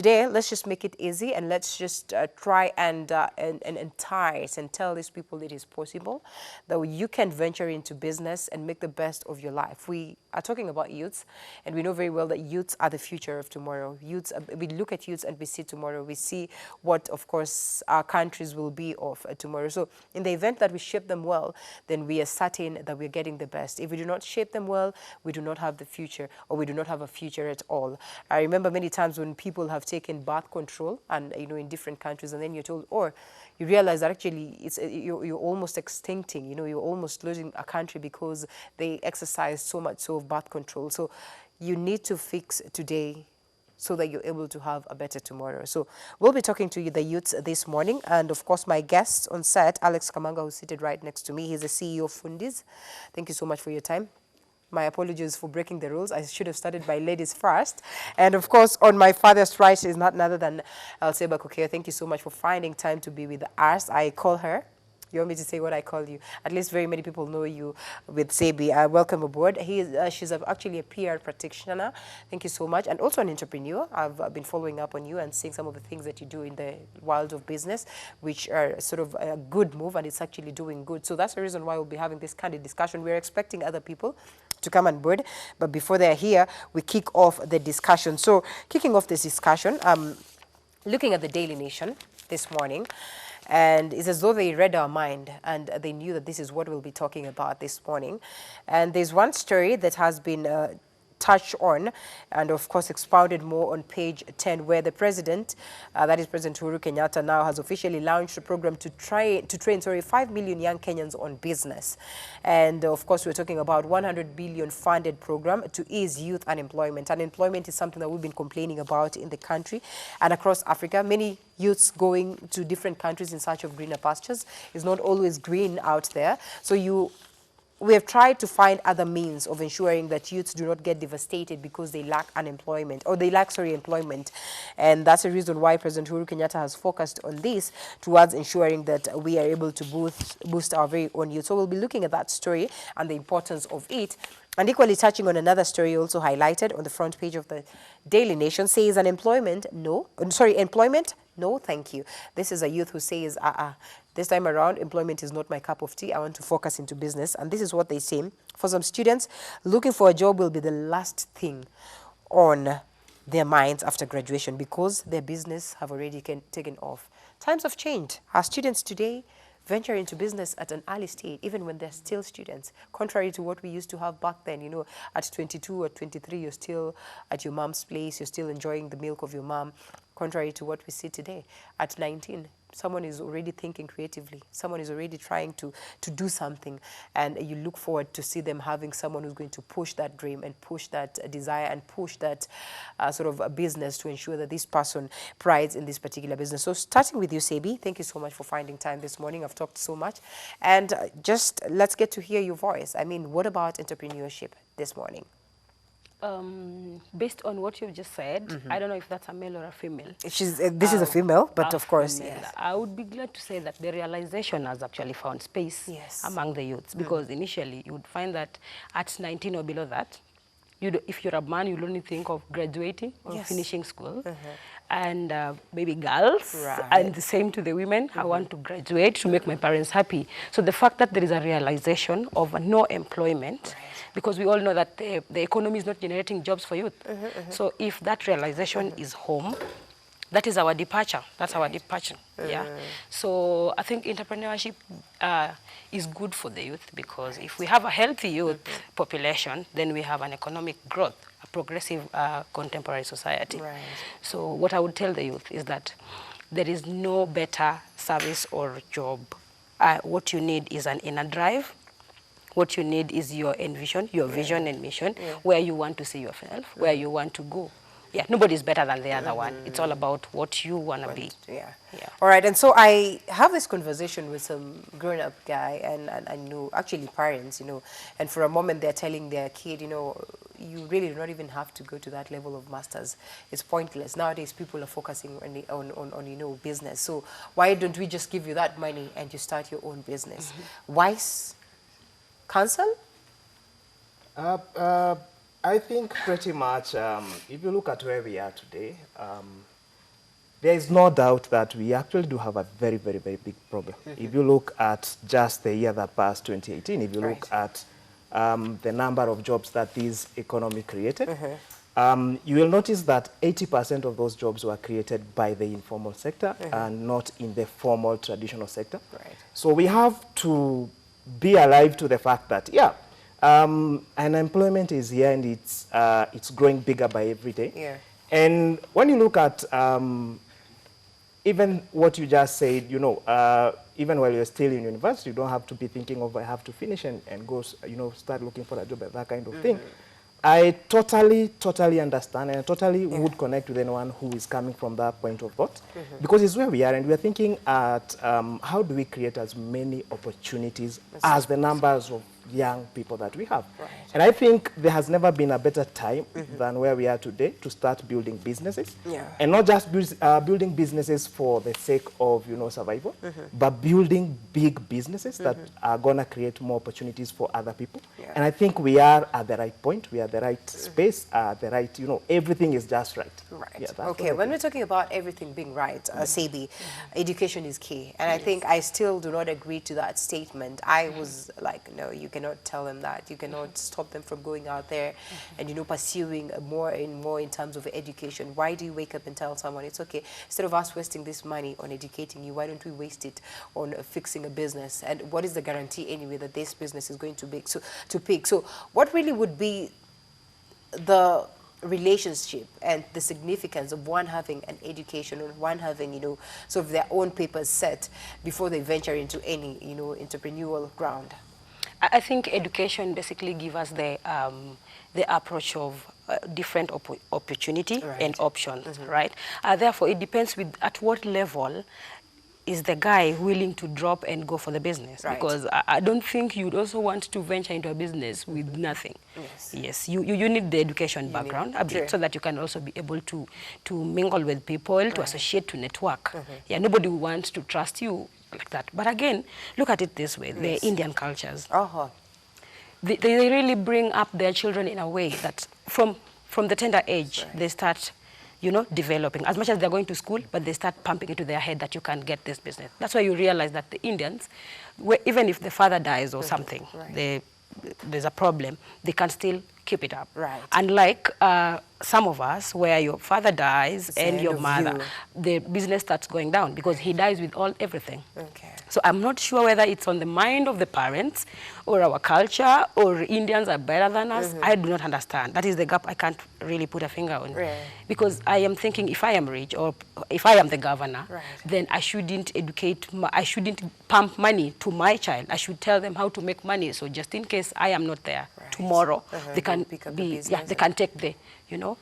today, let's just make it easy and let's just try and entice and tell these people it is possible that you can venture into business and make the best of your life. We are talking about youths, and we know very well that youths are the future of tomorrow. Youths, we look at youths and we see tomorrow. We see what, of course, our countries will be of tomorrow. So in the event that we shape them well, then we are certain that we're getting the best. If we do not shape them well, we do not have the future, or we do not have a future at all. I remember many times when people have taken birth control, and in different countries, and then you're told, or you realize that actually you're almost extincting. You're almost losing a country because they exercise so much so of birth control. So you need to fix today so that you're able to have a better tomorrow. So we'll be talking to you, the youths, this morning. And of course, my guest on set, Alex Kamanga, who's seated right next to me. He's the CEO of Fundis. Thank you so much for your time. My apologies for breaking the rules. I should have started by ladies first. And of course, on my father's right is not none other than Elseba Kokeo. Thank you so much for finding time to be with us. I call her. You want me to say what I call you? At least very many people know you with Sebi. Welcome aboard. She's actually a PR practitioner. Thank you so much. And also an entrepreneur. I've been following up on you and seeing some of the things that you do in the world of business, which are sort of a good move, and it's actually doing good. So that's the reason why we'll be having this candid discussion. We're expecting other people to come on board, but before they're here, we kick off the discussion. So kicking off this discussion, looking at the Daily Nation this morning, and it's as though they read our mind and they knew that this is what we'll be talking about this morning. And there's one story that has been touched on and of course expounded more on page 10, where the president, that is President Uhuru Kenyatta, now has officially launched a program to train 5 million young Kenyans on business. And of course we're talking about 100 billion funded program to ease youth unemployment. Unemployment is something that we've been complaining about in the country and across Africa. Many youths going to different countries in search of greener pastures. It's not always green out there. So we have tried to find other means of ensuring that youths do not get devastated because they lack unemployment, or they lack, employment. And that's the reason why President Uhuru Kenyatta has focused on this towards ensuring that we are able to boost our very own youth. So we'll be looking at that story and the importance of it. And equally touching on another story also highlighted on the front page of the Daily Nation, says employment, no, thank you. This is a youth who says, this time around, employment is not my cup of tea. I want to focus into business. And this is what they say. For some students, looking for a job will be the last thing on their minds after graduation because their business have already taken off. Times have changed. Our students today venture into business at an early stage, even when they're still students, contrary to what we used to have back then. At 22 or 23, you're still at your mom's place, you're still enjoying the milk of your mom, contrary to what we see today. At 19, someone is already thinking creatively. Someone is already trying to do something, and you look forward to see them having someone who's going to push that dream and push that desire and push that sort of a business to ensure that this person prides in this particular business. So starting with you, Sebi, thank you so much for finding time this morning. I've talked so much, and just let's get to hear your voice. I mean, what about entrepreneurship this morning? Based on what you've just said, I don't know if that's a male or a female. This is a female, but of course, yes. I would be glad to say that the realization has actually found space among the youths, because initially you would find that at 19 or below that, if you're a man, you'll only think of graduating or finishing school. And maybe girls, and the same to the women. I want to graduate to make my parents happy. So the fact that there is a realization of no employment, because we all know that the economy is not generating jobs for youth. So if that realization is home, that is our departure. That's our departure. Yeah. So I think entrepreneurship is good for the youth, because if we have a healthy youth population, then we have an economic growth, a progressive contemporary society. So what I would tell the youth is that there is no better service or job. What you need is an inner drive. What you need is your vision and mission, where you want to see yourself, where you want to go. Yeah, nobody's better than the other one. It's all about what you want to be. All right, and so I have this conversation with some grown-up guy, and I know actually parents, and for a moment they're telling their kid, you really do not even have to go to that level of masters. It's pointless. Nowadays, people are focusing on business. So why don't we just give you that money and you start your own business? Wise counsel? I think pretty much, if you look at where we are today, There is no doubt that we actually do have a very, very, very big problem. If you look at just the year that passed, 2018, if you look at the number of jobs that this economy created, you will notice that 80% of those jobs were created by the informal sector and not in the formal traditional sector. So we have to be alive to the fact that, yeah, unemployment is here and it's growing bigger by every day. And when you look at even what you just said, you know, even while you're still in university, you don't have to be thinking of I have to finish and go, you know, start looking for a job, that kind of thing. I totally understand, and I totally would connect with anyone who is coming from that point of thought, because it's where we are, and we are thinking at how do we create as many opportunities as the numbers of young people that we have. And I think there has never been a better time than where we are today to start building businesses, and not just building businesses for the sake of, you know, survival, but building big businesses that are going to create more opportunities for other people. And I think we are at the right point, we are at the right space, the right, you know, everything is just right. Okay, when we're talking about everything being right, Sebi, education is key. And I think I still do not agree to that statement. I was like, no, you cannot tell them that. You cannot stop them from going out there and, you know, pursuing more and more in terms of education. Why do you wake up and tell someone it's okay? Instead of us wasting this money on educating you, why don't we waste it on fixing a business? And what is the guarantee anyway that this business is going to pick? So what really would be the relationship and the significance of one having an education or one having, you know, sort of their own papers set before they venture into any, you know, entrepreneurial ground? I think education basically gives us the approach of different opportunity and options, right? Therefore, it depends at what level is the guy willing to drop and go for the business? Because I don't think you'd also want to venture into a business with nothing. Yes, you need the education background a bit so that you can also be able to mingle with people, to associate, to network. Yeah, nobody wants to trust you like that. But again, look at it this way, the Indian cultures. They really bring up their children in a way that from the tender age, they start, you know, developing. As much as they're going to school, but they start pumping into their head that you can get this business. That's why you realize that the Indians, even if the father dies or something, there's a problem, they can still keep it up. Unlike some of us, where your father dies and your mother, the business starts going down because he dies with everything. So I'm not sure whether it's on the mind of the parents or our culture or Indians are better than us. I do not understand. That is the gap I can't really put a finger on. Because I am thinking if I am rich or if I am the governor, then I shouldn't I shouldn't pump money to my child. I should tell them how to make money. So just in case I am not there tomorrow, they can they can take the, you know,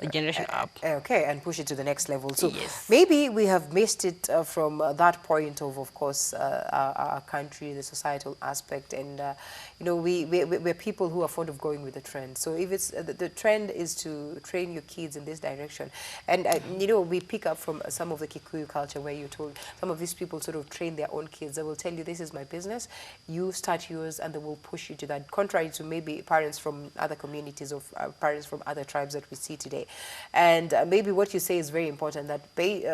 the generation up. Okay, and push it to the next level. So maybe we have missed it from that point of course, our country, the societal aspect, and you know, we're people who are fond of going with the trend. So if it's the trend is to train your kids in this direction, and you know, we pick up from some of the Kikuyu culture where you told some of these people sort of train their own kids. They will tell you, this is my business, you start yours, and they will push you to that. Contrary to maybe parents from other communities or parents from other tribes that we see today. And maybe what you say is very important, that we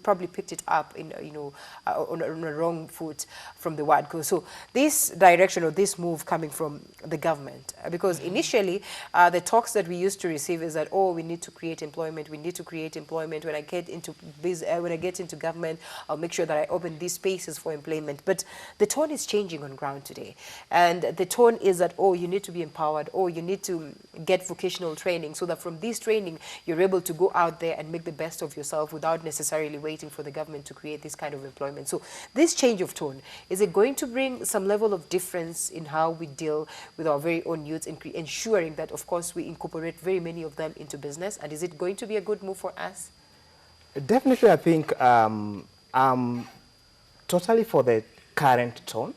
probably picked it up in, you know, on a wrong foot from the word go. So this direction or this move coming from the government, because initially the talks that we used to receive is that, oh, we need to create employment, we need to create employment. When I get into government, I'll make sure that I open these spaces for employment. But the tone is changing on ground today, and the tone is that, oh, you need to be empowered, or you need to get vocational training, so that from this training you're able to go out there and make the best of yourself without necessarily waiting for the government to create this kind of employment. So this change of tone, is it going to bring some level of difference in how we deal with our very own youths, and ensuring that, of course, we incorporate very many of them into business? And is it going to be a good move for us? Definitely, I think totally for the current tone.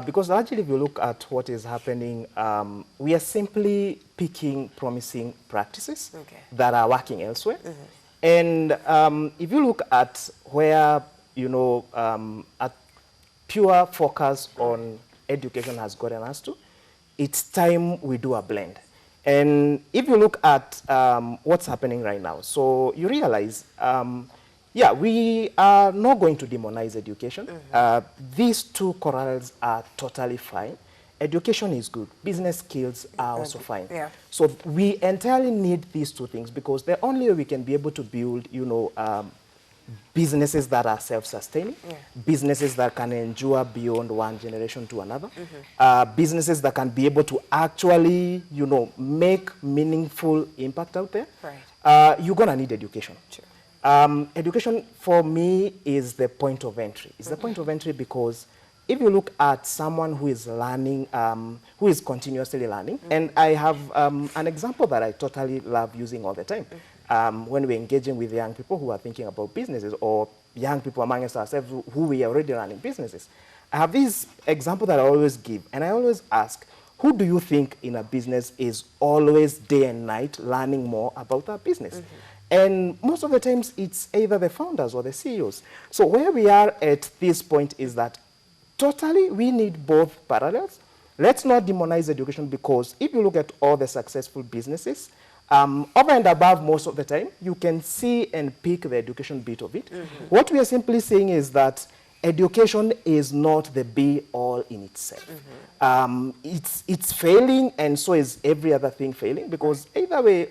Because actually, if you look at what is happening, we are simply picking promising practices that are working elsewhere. And if you look at where, you know, a pure focus on education has gotten us to, it's time we do a blend. And if you look at what's happening right now, so you realize Yeah, we are not going to demonize education. These two correlates are totally fine. Education is good. Business skills are also fine. Yeah. So we entirely need these two things because the only way we can be able to build, businesses that are self-sustaining, businesses that can endure beyond one generation to another, businesses that can be able to actually, make meaningful impact out there. Right. You're going to need education. Sure. Education for me is the point of entry. It's the point of entry because if you look at someone who is learning, who is continuously learning, and I have an example that I totally love using all the time. When we're engaging with young people who are thinking about businesses or young people amongst ourselves who we are already running businesses. I have this example that I always give, and I always ask, who do you think in a business is always day and night learning more about that business? And most of the times, it's either the founders or the CEOs. So where we are at this point is that totally we need both parallels. Let's not demonize education because if you look at all the successful businesses, over and above most of the time, you can see and pick the education bit of it. What we are simply saying is that education is not the be-all in itself. It's failing, and so is every other thing failing, because either way,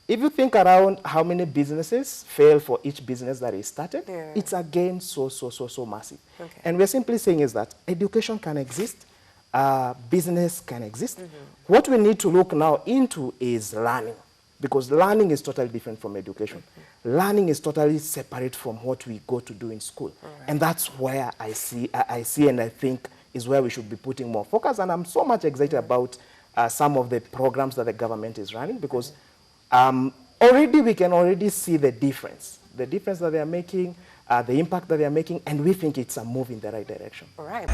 if you think around how many businesses fail for each business that is started, it's again so massive. Okay. And we're simply saying is that education can exist, business can exist. What we need to look now into is learning, because learning is totally different from education. Learning is totally separate from what we go to do in school. And that's where I see and I think is where we should be putting more focus. And I'm so much excited about some of the programs that the government is running, because already we can already see the difference that they are making, the impact that they are making, and we think it's a move in the right direction. All right.